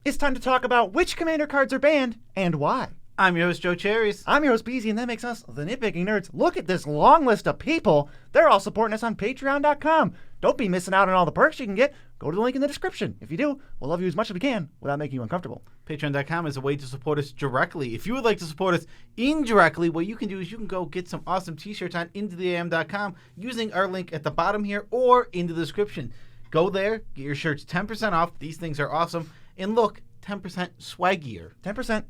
It's time to talk about which Commander cards are banned and why. I'm your host, Joe Cherries. I'm your host, Beezy, and that makes us the Nitpicking Nerds. Look at this long list of people. They're all supporting us on Patreon.com. Don't be missing out on all the perks you can get. Go to the link in the description. If you do, we'll love you as much as we can without making you uncomfortable. Patreon.com is a way to support us directly. If you would like to support us indirectly, what you can do is you can go get some awesome t-shirts on IntoTheAM.com using our link at the bottom here or in the description. Go there, get your shirts 10% off. These things are awesome. And look, 10% swaggier. 10%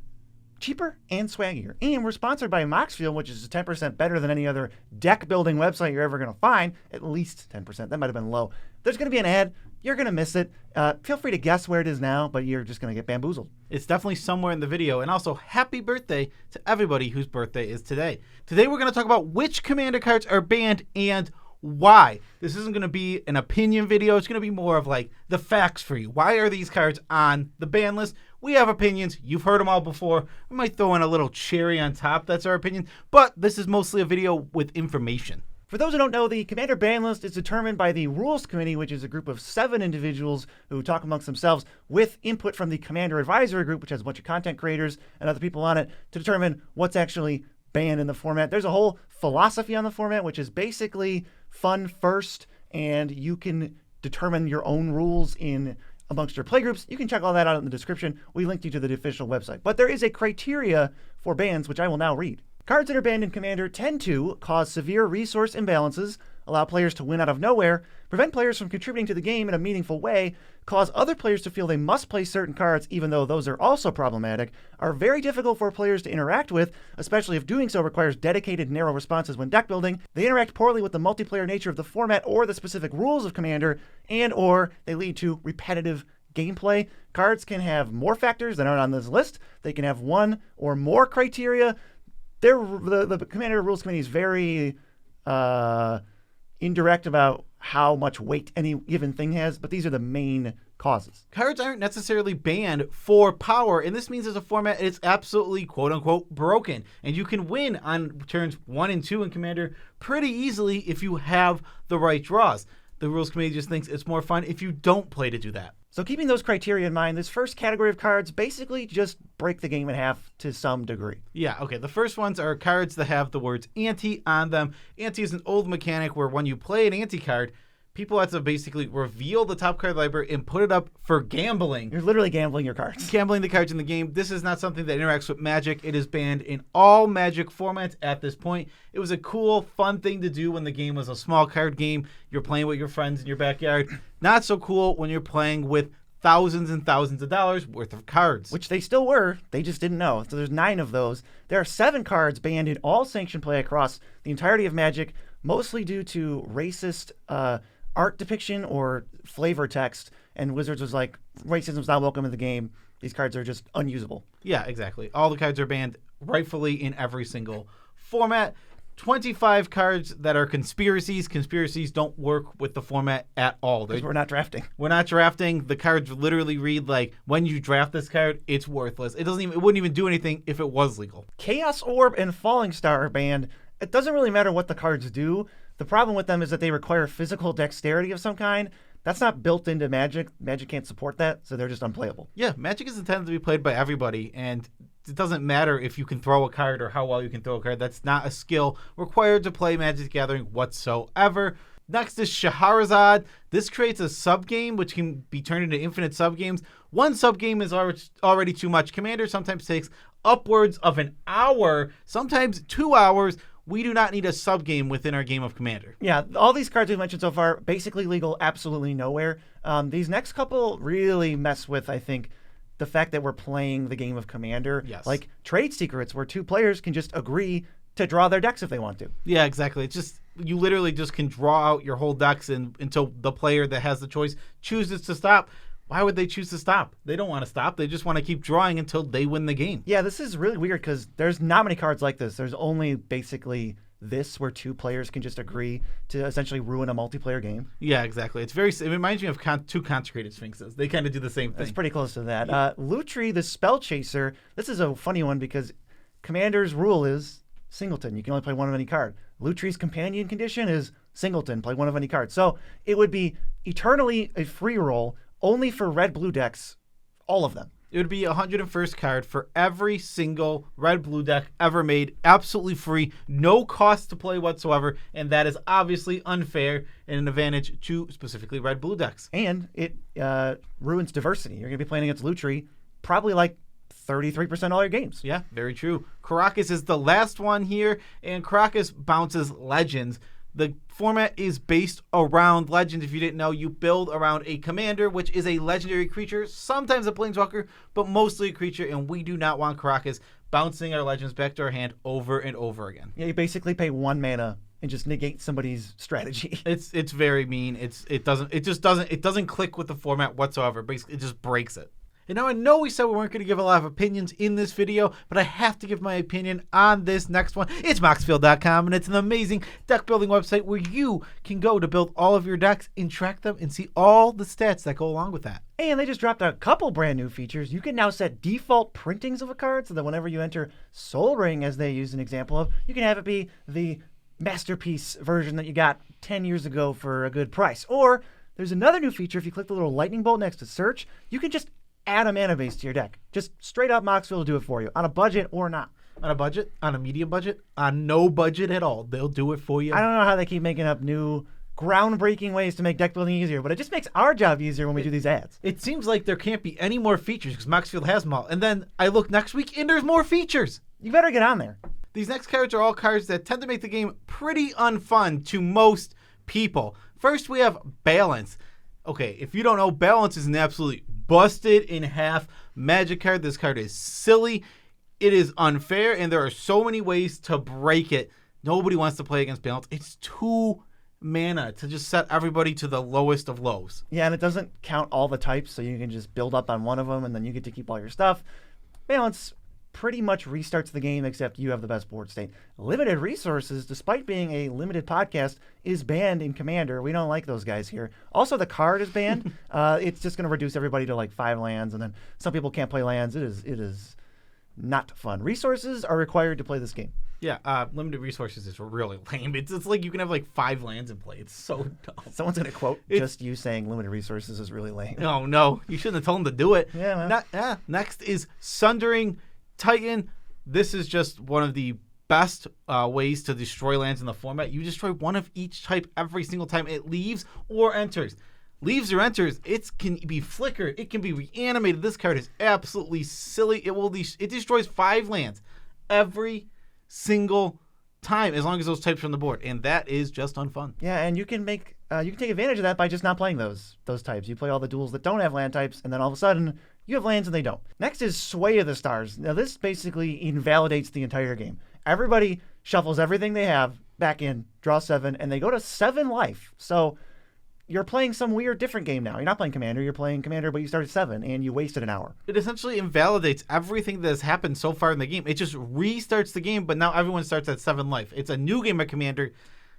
cheaper and swaggier. And we're sponsored by Maraschiello, which is 10% better than any other deck building website you're ever going to find. At least 10%. That might have been low. There's going to be an ad. You're going to miss it. Feel free to guess where it is now, but you're just going to get bamboozled. It's definitely somewhere in the video. And also, happy birthday to everybody whose birthday is today. Today, we're going to talk about which Commander cards are banned and why. This isn't going to be an opinion video. It's going to be more of like the facts for you. Why are these cards on the ban list? We have opinions. You've heard them all before. We might throw in a little cherry on top. That's our opinion. But this is mostly a video with information. For those who don't know, the Commander ban list is determined by the Rules Committee, which is a group of 7 individuals who talk amongst themselves with input from the Commander Advisory Group, which has a bunch of content creators and other people on it, to determine what's actually banned in the format. There's a whole philosophy on the format, which is basically fun first, and you can determine your own rules in amongst your playgroups. You can check all that out in the description. We linked you to the official website. But there is a criteria for bans, which I will now read. Cards that are banned in Commander tend to cause severe resource imbalances, allow players to win out of nowhere, prevent players from contributing to the game in a meaningful way, cause other players to feel they must play certain cards even though those are also problematic, are very difficult for players to interact with, especially if doing so requires dedicated narrow responses when deck building, they interact poorly with the multiplayer nature of the format or the specific rules of Commander, and or they lead to repetitive gameplay. Cards can have more factors than are on this list. They can have one or more criteria. The Commander Rules Committee is very indirect about how much weight any given thing has, but these are the main causes. Cards aren't necessarily banned for power, and this means as a format it's absolutely quote-unquote broken, and you can win on turns 1 and 2 in Commander pretty easily if you have the right draws. The Rules Committee just thinks it's more fun if you don't play to do that. So keeping those criteria in mind, this first category of cards basically just break the game in half to some degree. Yeah, okay. The first ones are cards that have the words anti on them. Anti is an old mechanic where when you play an anti card, people have to basically reveal the top card library and put it up for gambling. You're literally gambling your cards. Gambling the cards in the game. This is not something that interacts with Magic. It is banned in all Magic formats at this point. It was a cool, fun thing to do when the game was a small card game. You're playing with your friends in your backyard. Not so cool when you're playing with thousands and thousands of dollars worth of cards. Which they still were. They just didn't know. So there's 9 of those. There are 7 cards banned in all sanctioned play across the entirety of Magic, mostly due to racist art depiction or flavor text, and Wizards was like, racism's not welcome in the game. These cards are just unusable. Yeah, exactly. All the cards are banned rightfully in every single format. 25 cards that are conspiracies. Conspiracies don't work with the format at all. Because we're not drafting. We're not drafting. The cards literally read like, when you draft this card, it's worthless. It wouldn't even do anything if it was legal. Chaos Orb and Falling Star are banned. It doesn't really matter what the cards do. The problem with them is that they require physical dexterity of some kind. That's not built into Magic. Magic can't support that, so they're just unplayable. Yeah, Magic is intended to be played by everybody, and it doesn't matter if you can throw a card or how well you can throw a card. That's not a skill required to play Magic the Gathering whatsoever. Next is Shahrazad. This creates a subgame, which can be turned into infinite subgames. One subgame is already too much. Commander sometimes takes upwards of an hour, sometimes 2 hours. We do not need a sub-game within our game of Commander. Yeah, all these cards we've mentioned so far, basically legal absolutely nowhere. These next couple really mess with, I think, the fact that we're playing the game of Commander. Yes. Like Trade Secrets, where 2 players can just agree to draw their decks if they want to. Yeah, exactly. It's just, you literally just can draw out your whole decks until the player that has the choice chooses to stop. Why would they choose to stop? They don't want to stop. They just want to keep drawing until they win the game. Yeah, this is really weird because there's not many cards like this. There's only basically this where 2 players can just agree to essentially ruin a multiplayer game. Yeah, exactly. It reminds me of 2 Consecrated Sphinxes. They kind of do the same thing. It's pretty close to that. Yeah. Lootry, the Spell Chaser. This is a funny one because Commander's rule is singleton. You can only play one of any card. Lutry's companion condition is singleton. Play one of any card. So it would be eternally a free roll only for red-blue decks, all of them. It would be 101st card for every single red-blue deck ever made, absolutely free, no cost to play whatsoever, and that is obviously unfair and an advantage to specifically red-blue decks. And it ruins diversity. You're going to be playing against Lootry probably like 33% of all your games. Yeah, very true. Caracas is the last one here, and Caracas bounces legends. The format is based around legends. If you didn't know, you build around a commander, which is a legendary creature, sometimes a planeswalker, but mostly a creature, and we do not want Caracas bouncing our legends back to our hand over and over again. Yeah, you basically pay 1 mana and just negate somebody's strategy. It's very mean. It doesn't click with the format whatsoever. Basically, it just breaks it. And now I know we said we weren't going to give a lot of opinions in this video, but I have to give my opinion on this next one. It's Moxfield.com, and it's an amazing deck building website where you can go to build all of your decks and track them and see all the stats that go along with that. And they just dropped a couple brand new features. You can now set default printings of a card so that whenever you enter Sol Ring, as they use an example of, you can have it be the masterpiece version that you got 10 years ago for a good price. Or there's another new feature. If you click the little lightning bolt next to search, you can just add a mana base to your deck. Just straight up Moxfield will do it for you, on a budget or not. On a budget, on a medium budget, on no budget at all. They'll do it for you. I don't know how they keep making up new groundbreaking ways to make deck building easier, but it just makes our job easier when we do these ads. It seems like there can't be any more features because Moxfield has them all. And then I look next week and there's more features. You better get on there. These next cards are all cards that tend to make the game pretty unfun to most people. First, we have Balance. Okay, if you don't know, Balance is an absolutely busted in half Magic card. This card is silly. It is unfair, and there are so many ways to break it. Nobody wants to play against Balance. It's 2 mana to just set everybody to the lowest of lows. Yeah, and it doesn't count all the types, so you can just build up on one of them, and then you get to keep all your stuff. Balance pretty much restarts the game, except you have the best board state. Limited Resources, despite being a limited podcast, is banned in Commander. We don't like those guys here. Also, the card is banned. It's just going to reduce everybody to like 5 lands, and then some people can't play lands. It is not fun. Resources are required to play this game. Yeah, limited resources is really lame. It's like you can have like 5 lands in play. It's so dumb. Someone's going to quote just you saying limited resources is really lame. Oh, no. You shouldn't have told them to do it. Yeah, man. Next is Sundering Titan. This is just one of the best ways to destroy lands in the format. You destroy one of each type every single time it leaves or enters. Leaves or enters, it can be flickered. It can be reanimated. This card is absolutely silly. It destroys 5 lands every single time as long as those types are on the board, and that is just unfun. Yeah, and you can take advantage of that by just not playing those types. You play all the duels that don't have land types, and then all of a sudden you have lands and they don't. Next is Sway of the Stars. Now this basically invalidates the entire game. Everybody shuffles everything they have back in, draw 7, and they go to 7 life. So you're playing some weird different game now. You're not playing Commander, you're playing Commander, but you started 7 and you wasted an hour. It essentially invalidates everything that has happened so far in the game. It just restarts the game, but now everyone starts at 7 life. It's a new game of Commander,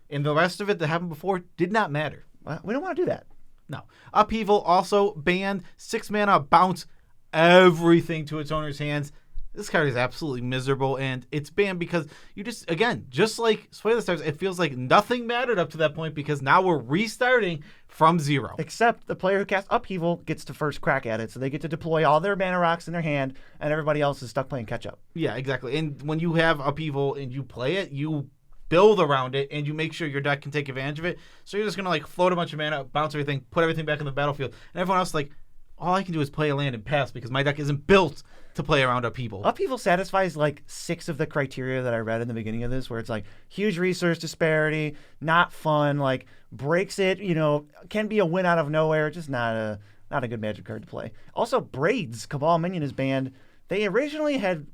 and the rest of it that happened before did not matter. We don't want to do that. No. Upheaval also banned. 6 mana, bounce everything to its owner's hands. This card is absolutely miserable, and it's banned because you just like Sway of the Stars, it feels like nothing mattered up to that point because now we're restarting from 0. Except the player who casts Upheaval gets to first crack at it, so they get to deploy all their mana rocks in their hand, and everybody else is stuck playing catch-up. Yeah, exactly. And when you have Upheaval and you play it, you build around it, and you make sure your deck can take advantage of it. So you're just going to like float a bunch of mana, bounce everything, put everything back in the battlefield, and everyone else is like, all I can do is play a land and pass because my deck isn't built to play around Upheaval. Upheaval satisfies like 6 of the criteria that I read in the beginning of this, where it's like huge resource disparity, not fun, like breaks it, can be a win out of nowhere, just not a good Magic card to play. Also, Braids, Cabal Minion is banned. They originally had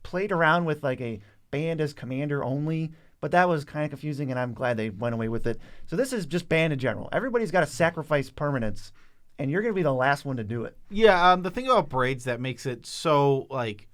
played around with like a banned as Commander only, but that was kind of confusing, and I'm glad they went away with it. So this is just banned in general. Everybody's got to sacrifice permanents, and you're going to be the last one to do it. Yeah, the thing about Braids that makes it so, like,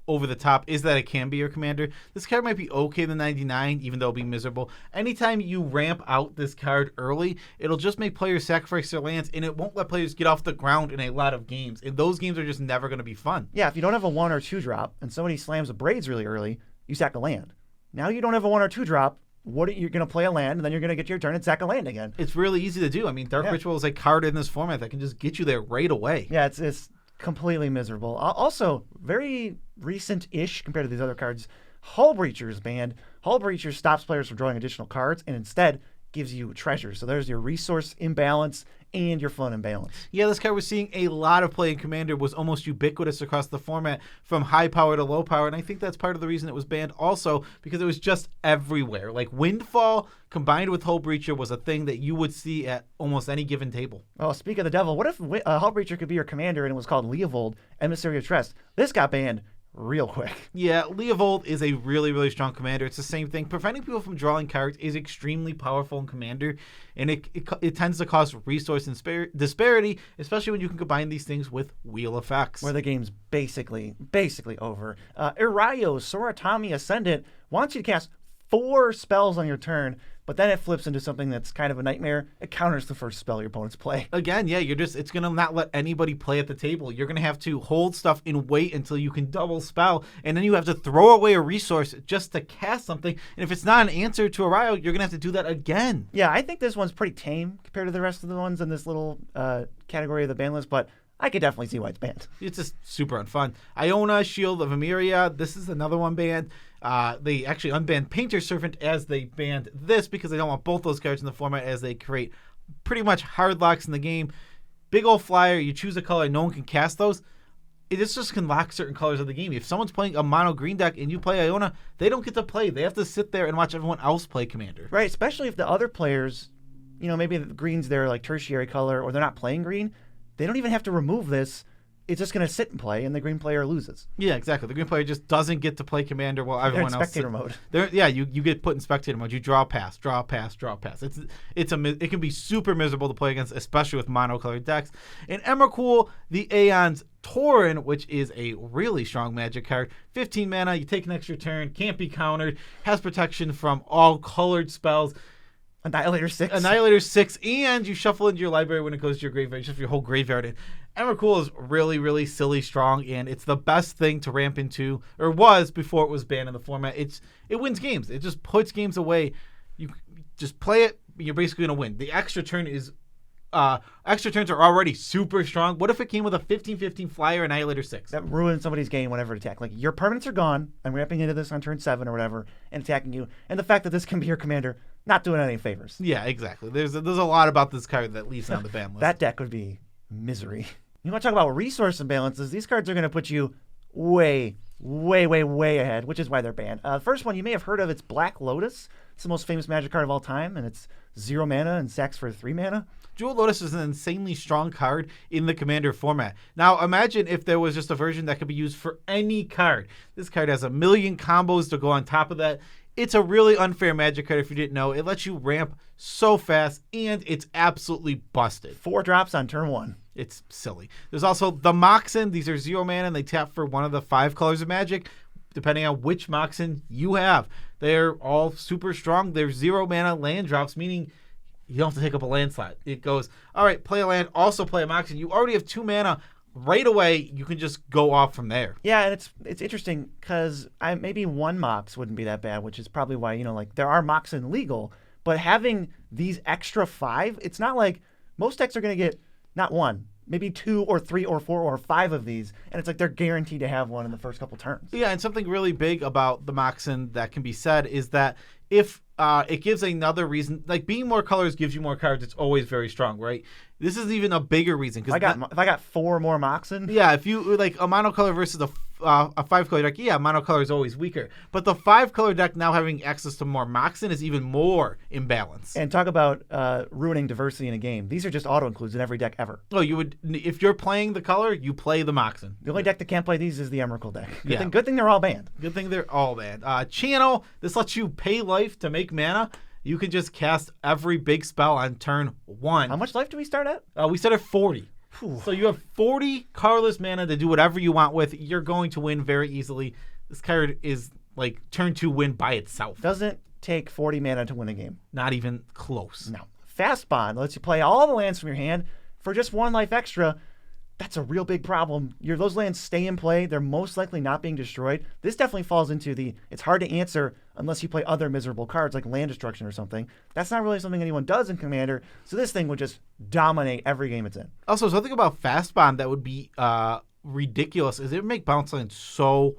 over the top is that it can be your commander. This card might be okay than 99, even though it'll be miserable. Anytime you ramp out this card early, it'll just make players sacrifice their lands, and it won't let players get off the ground in a lot of games. And those games are just never going to be fun. Yeah, if you don't have a 1 or 2 drop, and somebody slams a Braids really early, you sack a land. Now you don't have a 1 or 2 drop. You're going to play a land, and then you're going to get your turn and sack a land again. It's really easy to do. I mean, Dark Ritual is a card in this format that can just get you there right away. Yeah, it's completely miserable. Also, very recent-ish compared to these other cards. Hull Breacher is banned. Hull Breacher stops players from drawing additional cards and instead gives you treasures. So there's your resource imbalance and your fun imbalance. Yeah, this card was seeing a lot of play in Commander, was almost ubiquitous across the format from high power to low power, and I think that's part of the reason it was banned also, because it was just everywhere. Like Windfall combined with Hull Breacher was a thing that you would see at almost any given table. Oh, speak of the devil, what if Hull Breacher could be your commander and it was called Leah Volt, Emissary of Trust? This got banned real quick. Yeah, Leah Volt is a really, really strong commander. It's the same thing. Preventing people from drawing cards is extremely powerful in Commander, and it tends to cause resource disparity, especially when you can combine these things with wheel effects. Where the game's basically over. Irayo, Soratami Ascendant wants you to cast 4 spells on your turn, but then it flips into something that's kind of a nightmare. It counters the first spell your opponents play. Again, yeah, it's going to not let anybody play at the table. You're going to have to hold stuff and wait until you can double spell, and then you have to throw away a resource just to cast something. And if it's not an answer to Irayo, you're going to have to do that again. Yeah, I think this one's pretty tame compared to the rest of the ones in this little category of the ban list, but I could definitely see why it's banned. It's just super unfun. Iona, Shield of Emeria, this is another one banned. They actually unbanned Painter Servant as they banned this because they don't want both those cards in the format, as they create pretty much hard locks in the game. Big old flyer, you choose a color, no one can cast those. It just can lock certain colors of the game. If someone's playing a mono green deck and you play Iona, they don't get to play. They have to sit there and watch everyone else play Commander. Right, especially if the other players, maybe the green's their like tertiary color or they're not playing green. They don't even have to remove this. It's just going to sit and play, and the green player loses. Yeah, exactly. The green player just doesn't get to play Commander while everyone else. Spectator mode. Yeah, you get put in spectator mode. You draw a pass, draw a pass, draw a pass. It can be super miserable to play against, especially with monocolored decks. In Emrakul, the Aeon's Tauren, which is a really strong Magic card. 15 mana, you take an extra turn, can't be countered, has protection from all colored spells. Annihilator 6. Annihilator 6, and you shuffle into your library when it goes to your graveyard. You shuffle your whole graveyard in. Emrakul is really, really silly strong, and it's the best thing to ramp into, or was before it was banned in the format. It wins games. It just puts games away. You just play it, you're basically going to win. The extra turns are already super strong. What if it came with a 15/15 flyer Annihilator 6? That ruins somebody's game whenever it attack. Like, your permanents are gone. I'm ramping into this on turn 7 or whatever and attacking you. And the fact that this can be your commander, not doing any favors. Yeah, exactly. There's a lot about this card that leaves on the ban list. That deck would be misery. You want to talk about resource imbalances? These cards are going to put you way ahead, which is why they're banned. First one you may have heard of, it's Black Lotus. It's the most famous Magic card of all time, and it's 0 mana and sacks for 3 mana. Jewel Lotus is an insanely strong card in the Commander format. Now, imagine if there was just a version that could be used for any card. This card has a million combos to go on top of that. It's a really unfair Magic card if you didn't know. It lets you ramp so fast, and it's absolutely busted. 4 drops on turn 1. It's silly. There's also the Moxen. These are 0 mana, and they tap for one of the 5 colors of Magic, depending on which Moxen you have. They're all super strong. They're 0 mana land drops, meaning you don't have to take up a land slot. It goes, all right, play a land, also play a Moxen. You already have 2 mana. Right away, you can just go off from there. Yeah, and it's interesting because maybe 1 Mox wouldn't be that bad, which is probably why, there are Moxen legal, but having these extra 5, it's not like most decks are going to get not 1, maybe 2 or 3 or 4 or 5 of these, and it's like they're guaranteed to have one in the first couple turns. Yeah, and something really big about the Moxen that can be said is that if it gives another reason, like being more colors gives you more cards, it's always very strong, right? This is even a bigger reason. If I got 4 more Moxen? Yeah, if you, like, a monocolor versus a 5-color deck, yeah, monocolor is always weaker. But the 5-color deck now having access to more Moxen is even more imbalanced. And talk about ruining diversity in a game. These are just auto-includes in every deck ever. Oh, if you're playing the color, you play the Moxen. The only deck that can't play these is the Emrakul deck. Good thing they're all banned. Good thing they're all banned. Channel, this lets you pay life to make mana. You can just cast every big spell on turn 1. How much life do we start at? We start at 40. Whew. So you have 40 colorless mana to do whatever you want with. You're going to win very easily. This card is like turn 2 win by itself. Doesn't take 40 mana to win a game. Not even close. No. Fastbond lets you play all the lands from your hand for just 1 life extra. That's a real big problem. Those lands stay in play. They're most likely not being destroyed. This definitely falls into it's hard to answer unless you play other miserable cards like land destruction or something. That's not really something anyone does in Commander, so this thing would just dominate every game it's in. Also, something about Fastbond that would be ridiculous is it would make bounce lands so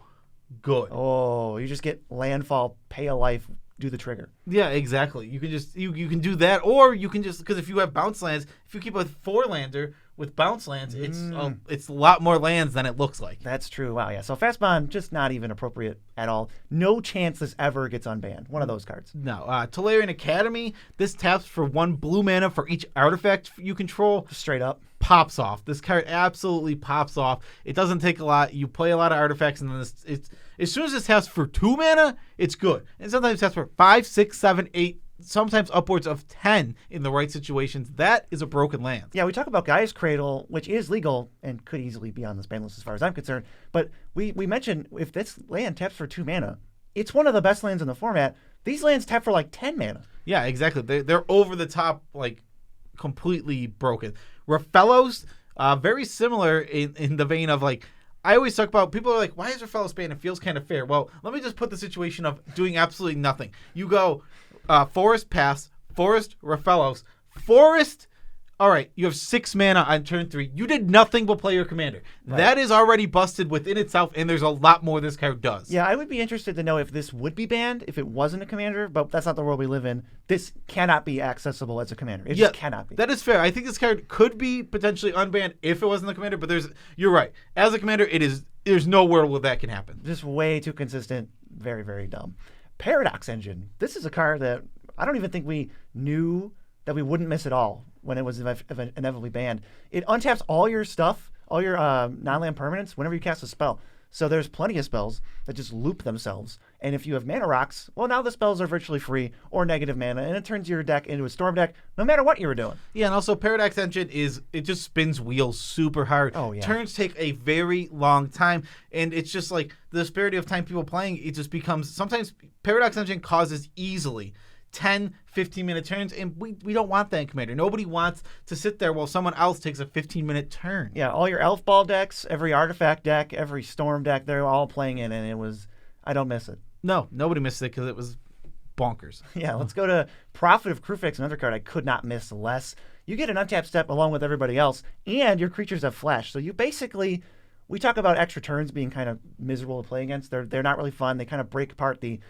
good. Oh, you just get landfall, pay a life, do the trigger. Yeah, exactly. You can just you can do that, or you can just, because if you have bounce lands, if you keep a 4-lander with bounce lands, it's a lot more lands than it looks like. That's true. Wow, yeah. So Fastbond, just not even appropriate at all. No chance this ever gets unbanned. One of those cards. No. Talarian Academy, this taps for 1 blue mana for each artifact you control. Just straight up. Pops off. This card absolutely pops off. It doesn't take a lot. You play a lot of artifacts, and then it's as soon as this taps for 2 mana, it's good. And sometimes it taps for 5, 6, 7, 8, sometimes upwards of 10 in the right situations. That is a broken land. Yeah, we talk about Gaia's Cradle, which is legal and could easily be on this ban list as far as I'm concerned. But we mentioned if this land taps for 2 mana, it's one of the best lands in the format. These lands tap for like 10 mana. Yeah, exactly. They're over the top, like completely broken. Rafellos, very similar in the vein of like, I always talk about, people are like, why is Rafellos banned? It feels kind of fair. Well, let me just put the situation of doing absolutely nothing. You go Forest, pass, Forest, Rafellos, Forest. All right, you have 6 mana on turn 3. You did nothing but play your commander. Right. That is already busted within itself, and there's a lot more this card does. Yeah, I would be interested to know if this would be banned if it wasn't a commander, but that's not the world we live in. This cannot be accessible as a commander. It just cannot be. That is fair. I think this card could be potentially unbanned if it wasn't the commander, but you're right. As a commander, there's no world where that can happen. Just way too consistent. Very, very dumb. Paradox Engine. This is a card that I don't even think we knew that we wouldn't miss at all when it was inevitably banned. It untaps all your stuff, all your non-land permanents whenever you cast a spell. So there's plenty of spells that just loop themselves. And if you have mana rocks, well, now the spells are virtually free or negative mana, and it turns your deck into a storm deck no matter what you were doing. Yeah, and also Paradox Engine it just spins wheels super hard. Oh, yeah. Turns take a very long time, and it's just like the disparity of time people playing, it just becomes, sometimes Paradox Engine causes easily 10, 15-minute turns, and we don't want that in Commander. Nobody wants to sit there while someone else takes a 15-minute turn. Yeah, all your Elf Ball decks, every artifact deck, every Storm deck, they're all playing it, and I don't miss it. No, nobody missed it because it was bonkers. Yeah, let's go to Prophet of Crufix, another card I could not miss less. You get an untapped step along with everybody else, and your creatures have flash. So you basically, we talk about extra turns being kind of miserable to play against. They're not really fun. They kind of break apart the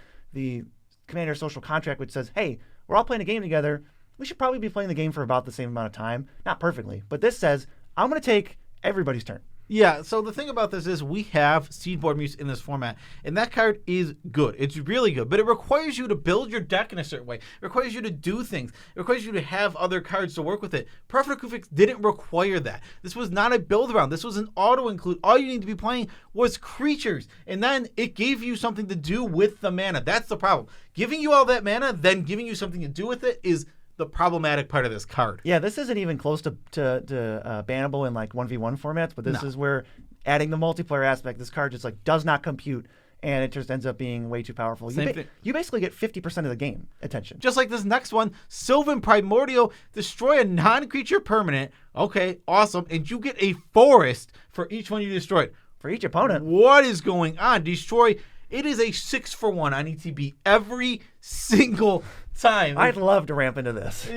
Commander social contract, which says, hey, we're all playing a game together. We should probably be playing the game for about the same amount of time. Not perfectly, but this says, I'm going to take everybody's turn. Yeah, so the thing about this is we have Seedboard Muse in this format, and that card is good. It's really good, but it requires you to build your deck in a certain way. It requires you to do things. It requires you to have other cards to work with it. Prophet of Crufix didn't require that. This was not a build around. This was an auto-include. All you need to be playing was creatures, and then it gave you something to do with the mana. That's the problem. Giving you all that mana, then giving you something to do with it is the problematic part of this card. Yeah, this isn't even close to bannable in like 1v1 formats, but this is where adding the multiplayer aspect, this card just like does not compute, and it just ends up being way too powerful. You basically get 50% of the game attention. Just like this next one, Sylvan Primordial, destroy a non-creature permanent. Okay, awesome. And you get a forest for each one you destroyed. For each opponent. What is going on? Destroy. It is a 6-for-1 on ETB every single time. I'd love to ramp into this.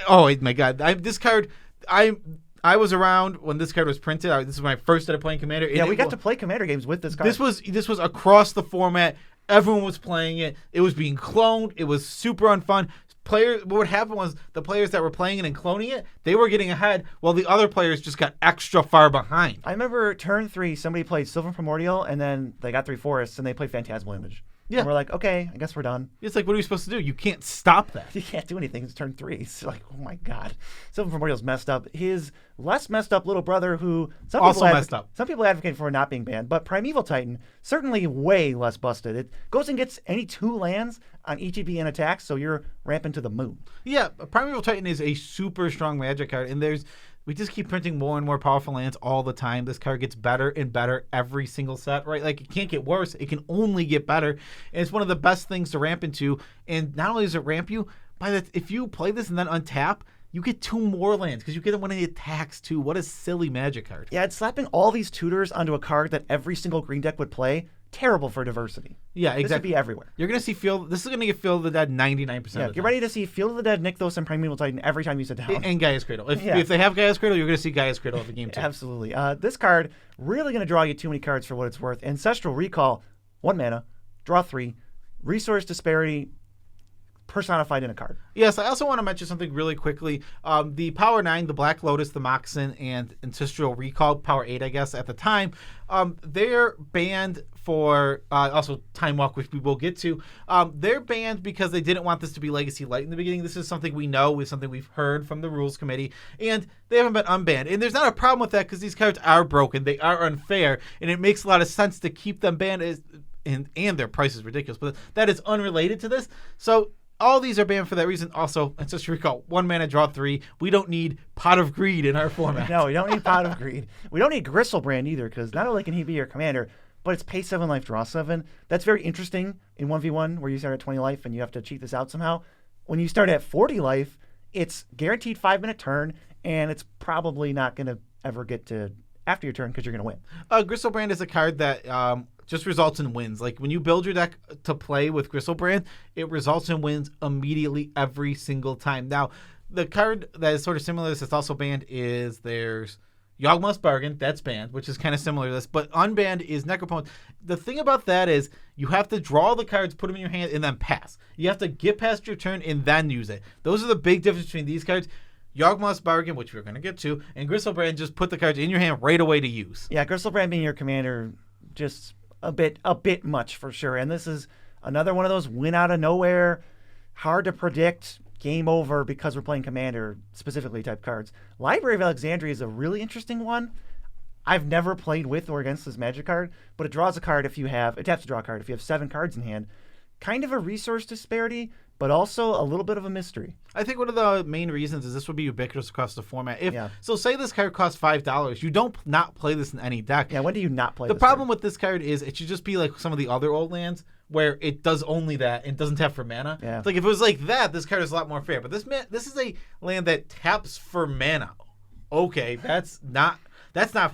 Oh my god! This card, I was around when this card was printed. This is when I first started playing Commander. Yeah, we got to play Commander games with this card. This was across the format. Everyone was playing it. It was being cloned. It was super unfun. What would happen was the players that were playing it and cloning it, they were getting ahead, while the other players just got extra far behind. I remember turn 3, somebody played Sylvan Primordial, and then they got 3 forests, and they played Phantasmal Image. Yeah. And we're like, okay, I guess we're done. It's like, what are we supposed to do? You can't stop that. You can't do anything. It's turn 3. It's like, oh my god. Sylvan Primordial's messed up. His less messed up little brother, who some people advocate for not being banned, but Primeval Titan, certainly way less busted. It goes and gets any 2 lands on ETB and attacks, so you're ramping to the moon. Yeah, Primeval Titan is a super strong Magic card, and we just keep printing more and more powerful lands all the time. This card gets better and better every single set, right? Like, it can't get worse. It can only get better. And it's one of the best things to ramp into. And not only does it ramp you, if you play this and then untap, you get 2 more lands because you get them when it attacks too. What a silly Magic card. Yeah, it's slapping all these tutors onto a card that every single green deck would play terrible for diversity. Yeah, This would exactly. be everywhere. You're going to see This is going to get Field of the Dead 99% Yeah, of the get time. ready to see Field of the Dead, Nykthos, and Primeval Titan every time you sit down. And Gaia's Cradle. If Yeah. they have Gaia's Cradle, you're going to see Gaia's Cradle of the game too. Absolutely. This card, really going to draw you too many cards for what it's worth. Ancestral Recall, 1 mana, draw 3, resource disparity personified in a card. Yes, I also want to mention something really quickly. The Power 9, the Black Lotus, the Moxen, and Ancestral Recall, Power 8, I guess, at the time, they're banned for, also Time Walk, which we will get to. They're banned because they didn't want this to be Legacy Light in the beginning. This is something we know, is something we've heard from the Rules Committee, and they haven't been unbanned. And there's not a problem with that because these cards are broken. They are unfair, and it makes a lot of sense to keep them banned, and their price is ridiculous, but that is unrelated to this. So all these are banned for that reason. Also, Ancestral Recall, 1 mana, draw 3. We don't need Pot of Greed in our format. No, we don't need Pot of Greed. We don't need Gristlebrand either, because not only can he be your commander, but it's pay 7 life, draw 7. That's very interesting in 1v1, where you start at 20 life and you have to cheat this out somehow. When you start at 40 life, it's guaranteed 5-minute turn, and it's probably not going to ever get to after your turn because you're going to win. Gristlebrand is a card that just results in wins. Like when you build your deck to play with Gristlebrand, it results in wins immediately every single time. Now, the card that is sort of similar to this that's also banned is there's Yawgmoth's Bargain. That's banned, which is kind of similar to this. But unbanned is Necropotence. The thing about that is you have to draw the cards, put them in your hand, and then pass. You have to get past your turn and then use it. Those are the big difference between these cards. Yawgmoth's Bargain, which we're going to get to, and Gristlebrand just put the cards in your hand right away to use. Yeah, Gristlebrand being your commander, just a bit much for sure. And this is another one of those win out of nowhere, hard to predict, game over because we're playing commander specifically type cards. Library of Alexandria is a really interesting one. I've never played with or against this Magic card, but it draws a card if you have, it taps to draw a card if you have 7 cards in hand. Kind of a resource disparity, but also a little bit of a mystery. I think one of the main reasons is this would be ubiquitous across the format. Yeah. So say this card costs $5. You don't not play this in any deck. Yeah, when do you not play The this problem card? with this card is it should just be like some of the other old lands where it does only that and doesn't tap for mana. Yeah. It's like if it was like that, this card is a lot more fair. But this is a land that taps for mana. Okay, that's not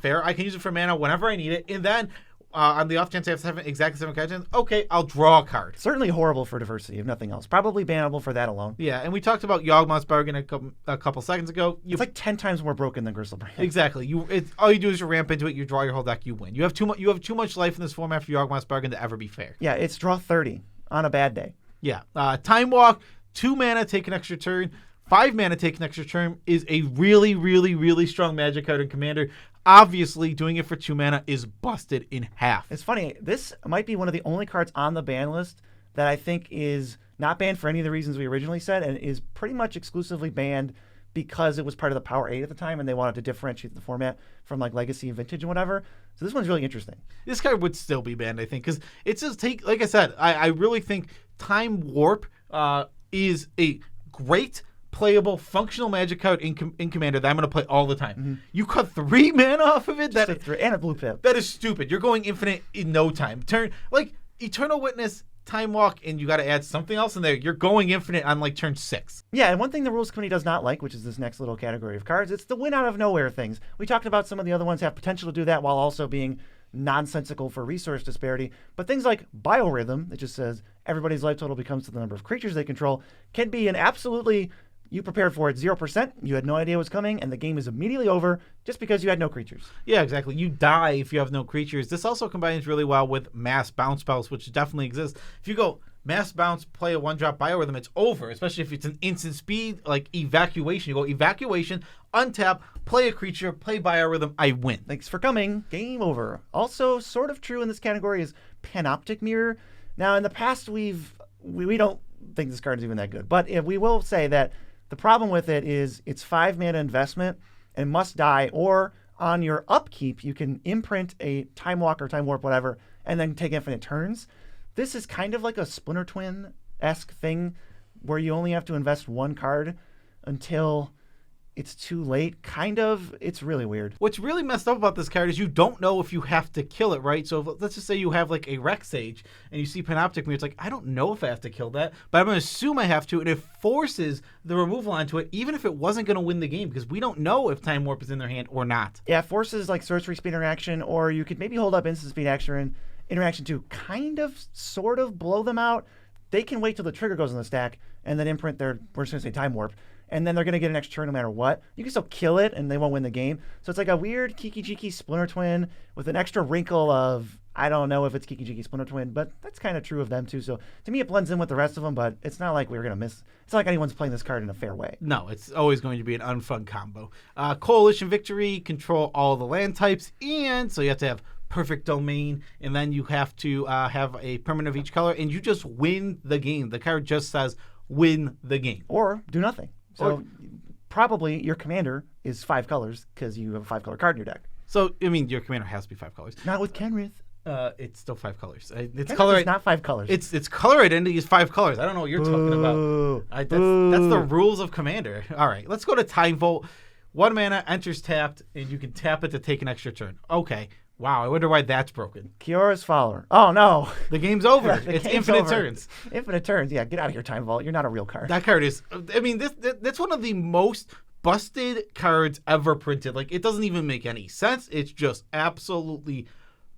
fair. I can use it for mana whenever I need it, and then on the off chance I have exactly 7 cards, okay, I'll draw a card. Certainly horrible for diversity, if nothing else. Probably bannable for that alone. Yeah, and we talked about Yawgmoth's Bargain a couple seconds ago. It's like 10 times more broken than Gristlebrand. Exactly. All you do is you ramp into it, you draw your whole deck, you win. You have too much life in this format for Yawgmoth's Bargain to ever be fair. Yeah, it's draw 30 on a bad day. Yeah. Time Walk, 2 mana, take an extra turn. 5 mana, take an extra turn is a really, really, really strong Magic card in Commander. Obviously, doing it for 2 mana is busted in half. It's funny. This might be one of the only cards on the ban list that I think is not banned for any of the reasons we originally said, and is pretty much exclusively banned because it was part of the Power 8 at the time, and they wanted to differentiate the format from like Legacy and Vintage and whatever. So this one's really interesting. This card would still be banned, I think, because it's just like I said, I really think Time Warp is a great playable functional Magic card in Commander that I'm going to play all the time. Mm-hmm. You cut 3 mana off of it, And a blue pip. that is stupid. You're going infinite in no time. Like Eternal Witness, Time Walk, and you got to add something else in there. You're going infinite on like turn 6. Yeah, and one thing the Rules Committee does not like, which is this next little category of cards, it's the win out of nowhere things. We talked about some of the other ones have potential to do that while also being nonsensical for resource disparity. But things like Biorhythm, that just says everybody's life total becomes to the number of creatures they control, can be an absolutely, you prepared for it 0%, you had no idea what's coming, and the game is immediately over just because you had no creatures. Yeah, exactly. You die if you have no creatures. This also combines really well with Mass Bounce spells, which definitely exists. If you go Mass Bounce, play a 1-drop Biorhythm, it's over, especially if it's an instant speed, like Evacuation. You go Evacuation, untap, play a creature, play Biorhythm, I win. Thanks for coming. Game over. Also, sort of true in this category is Panoptic Mirror. Now, in the past, we don't think this card is even that good, but we will say that the problem with it is it's 5 mana investment and must die, or on your upkeep, you can imprint a Time Walk or Time Warp, whatever, and then take infinite turns. This is kind of like a Splinter Twin-esque thing where you only have to invest 1 card until it's too late. Kind of. It's really weird. What's really messed up about this card is you don't know if you have to kill it, right? So let's just say you have like a Rex Sage and you see Panoptic Mirror. It's like, I don't know if I have to kill that, but I'm going to assume I have to. And it forces the removal onto it, even if it wasn't going to win the game, because we don't know if Time Warp is in their hand or not. Yeah, forces like sorcery speed interaction, or you could maybe hold up instant speed interaction to kind of, sort of blow them out. They can wait till the trigger goes in the stack and then imprint their, we're just going to say Time Warp. And then they're going to get an extra turn no matter what. You can still kill it, and they won't win the game. So it's like a weird Kiki-Jiki Splinter Twin with an extra wrinkle of, I don't know if it's Kiki-Jiki Splinter Twin, but that's kind of true of them, too. So to me, it blends in with the rest of them, but it's not like we're going to miss. It's not like anyone's playing this card in a fair way. No, it's always going to be an unfun combo. Coalition Victory, control all the land types, and so you have to have Perfect Domain, and then you have to have a permanent of each color, and you just win the game. The card just says, win the game. Or do nothing. So probably your commander is 5 colors because you have a 5-color card in your deck. So, I mean, your commander has to be 5 colors. Not with Kenrith. It's still 5 colors. It's Kenrith color. is not 5 colors. It's color identity is 5 colors. I don't know what you're talking about. That's the rules of Commander. All right, let's go to Time Volt. 1 mana enters tapped, and you can tap it to take an extra turn. Okay. Wow, I wonder why that's broken. Kiora's Follower. Oh, no. The game's over. The It's game's infinite over. turns. Infinite turns. Yeah, get out of here, Time Vault. You're not a real card. That card is, I mean, that's one of the most busted cards ever printed. Like, it doesn't even make any sense. It's just absolutely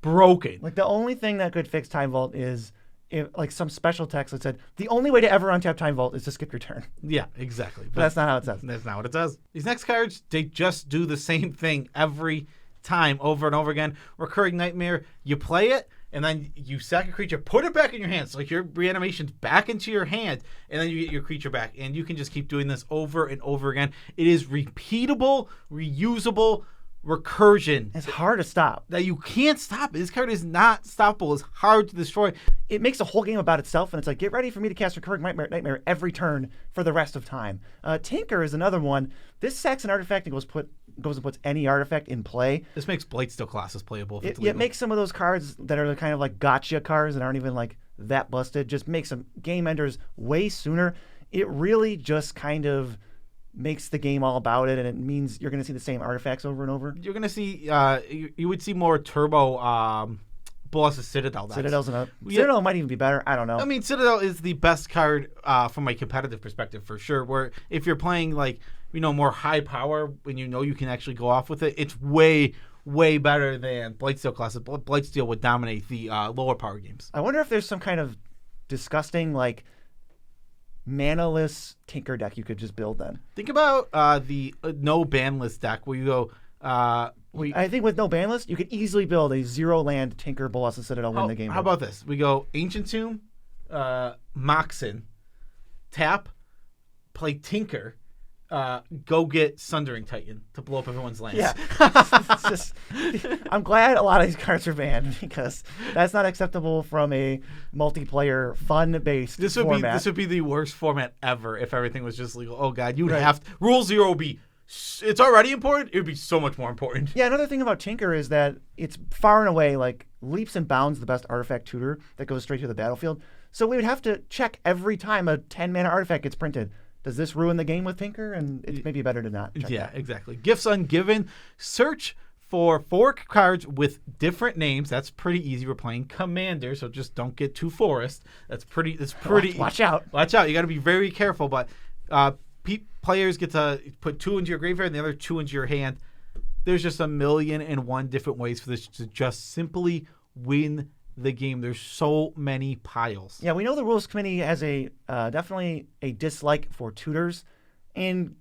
broken. Like, the only thing that could fix Time Vault is if, like, some special text that said, the only way to ever untap Time Vault is to skip your turn. Yeah, exactly. But that's not how it says. That's not what it says. These next cards, they just do the same thing every time, over and over again. Recurring Nightmare, you play it, and then you sack a creature, put it back in your hand. So like your reanimation's back into your hand, and then you get your creature back. And you can just keep doing this over and over again. It is repeatable, reusable recursion. It's hard to stop. That you can't stop. This card is not stoppable. It's hard to destroy. It makes a whole game about itself, and it's like, get ready for me to cast Recurring Nightmare every turn for the rest of time. Tinker is another one. This sacks an artifact and goes and puts any artifact in play. This makes Blightsteel classes playable. It makes some of those cards that are kind of like gotcha cards that aren't even like that busted, just makes them game enders way sooner. It really just kind of makes the game all about it, and it means you're going to see the same artifacts over and over. You're going to see, you would see more turbo Bolas's Citadel decks. Citadel might even be better. I don't know. I mean, Citadel is the best card from a competitive perspective for sure, where if you're playing like, more high power when you can actually go off with it, it's way, way better than Blightsteel classes. Blightsteel would dominate the lower power games. I wonder if there's some kind of disgusting, like, mana-less Tinker deck you could just build then. Think about the no banlist deck where you go... I think with no ban list, you could easily build a 0-land Tinker Bolas and Citadel win the game. How about this? We go Ancient Tomb, Moxen, tap, play Tinker, go get Sundering Titan to blow up everyone's lands. Yeah. It's just, I'm glad a lot of these cards are banned because that's not acceptable from a multiplayer, fun-based format. This would be the worst format ever if everything was just legal. Oh, God. You'd have to... Rule 0 would be... It's already important. It would be so much more important. Yeah, another thing about Tinker is that it's far and away, like, leaps and bounds the best artifact tutor that goes straight to the battlefield. So we would have to check every time a 10-mana artifact gets printed. Does this ruin the game with Tinker? And it's maybe better to not check that. Exactly. Gifts Ungiven. Search for 4 cards with different names. That's pretty easy. We're playing Commander, so just don't get too forest. That's pretty... Watch out. Watch out. You got to be very careful, but... players get to put 2 into your graveyard and the other 2 into your hand. There's just 1,000,001 different ways for this to just simply win the game. There's so many piles. Yeah, we know the rules committee has a definitely a dislike for tutors, and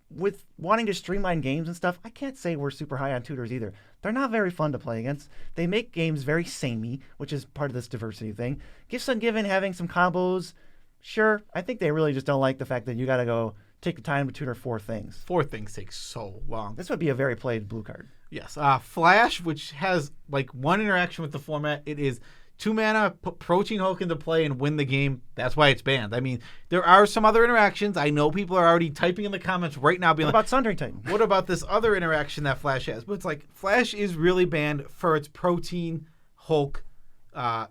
with wanting to streamline games and stuff, I can't say we're super high on tutors either. They're not very fun to play against. They make games very samey, which is part of this diversity thing. Gifts Ungiven having some combos, sure. I think they really just don't like the fact that you got to go take the time to tutor 4 things. 4 things take so long. This would be a very played blue card. Yes. Flash, which has like 1 interaction with the format. It is 2 mana, put Protein Hulk into play and win the game. That's why it's banned. I mean, there are some other interactions. I know people are already typing in the comments right now being what about Sundering Titan? What about this other interaction that Flash has? But it's like Flash is really banned for its Protein Hulk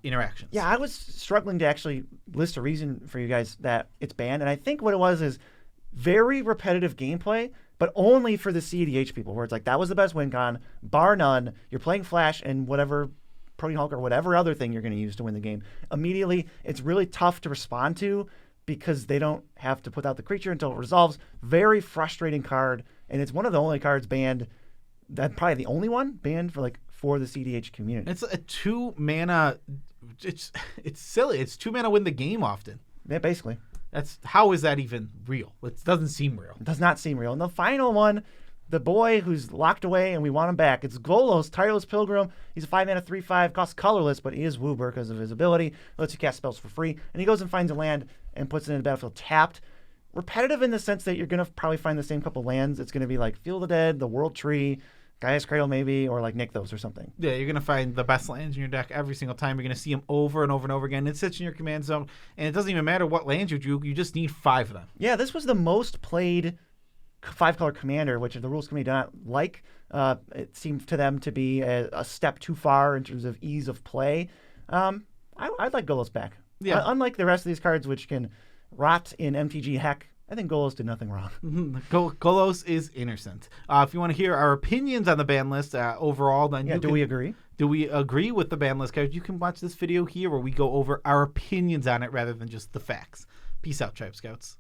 interactions. Yeah, I was struggling to actually list a reason for you guys that it's banned, and I think what it was is very repetitive gameplay but only for the CDH people, where it's like that was the best win con, bar none. You're playing Flash and whatever Protean Hulk or whatever other thing you're going to use to win the game. Immediately, it's really tough to respond to because they don't have to put out the creature until it resolves. Very frustrating card, and it's one of the only cards banned. That probably the only one banned for the CDH community. It's a 2 mana. It's silly. It's 2 mana win the game often. Yeah, basically. How is that even real? It doesn't seem real. It does not seem real. And the final one, the boy who's locked away and we want him back. It's Golos, Tireless Pilgrim. He's a 5 mana 3/5, costs colorless, but he is Woober because of his ability. Lets you cast spells for free. And he goes and finds a land and puts it in the battlefield tapped. Repetitive in the sense that you're going to probably find the same couple lands. It's going to be like Field of the Dead, the World Tree, Gaia's Cradle maybe, or like Nick those or something. Yeah, you're going to find the best lands in your deck every single time. You're going to see them over and over and over again. It sits in your command zone, and it doesn't even matter what lands you drew. You just need 5 of them. Yeah, this was the most played 5-color commander, which the rules committee did not like. It seemed to them to be a step too far in terms of ease of play. I'd like Golos back. Yeah. Unlike the rest of these cards, which can rot in MTG heck, I think Golos did nothing wrong. Golos is innocent. If you want to hear our opinions on the ban list overall, then we agree? Do we agree with the ban list cards? You can watch this video here where we go over our opinions on it rather than just the facts. Peace out, Tribe Scouts.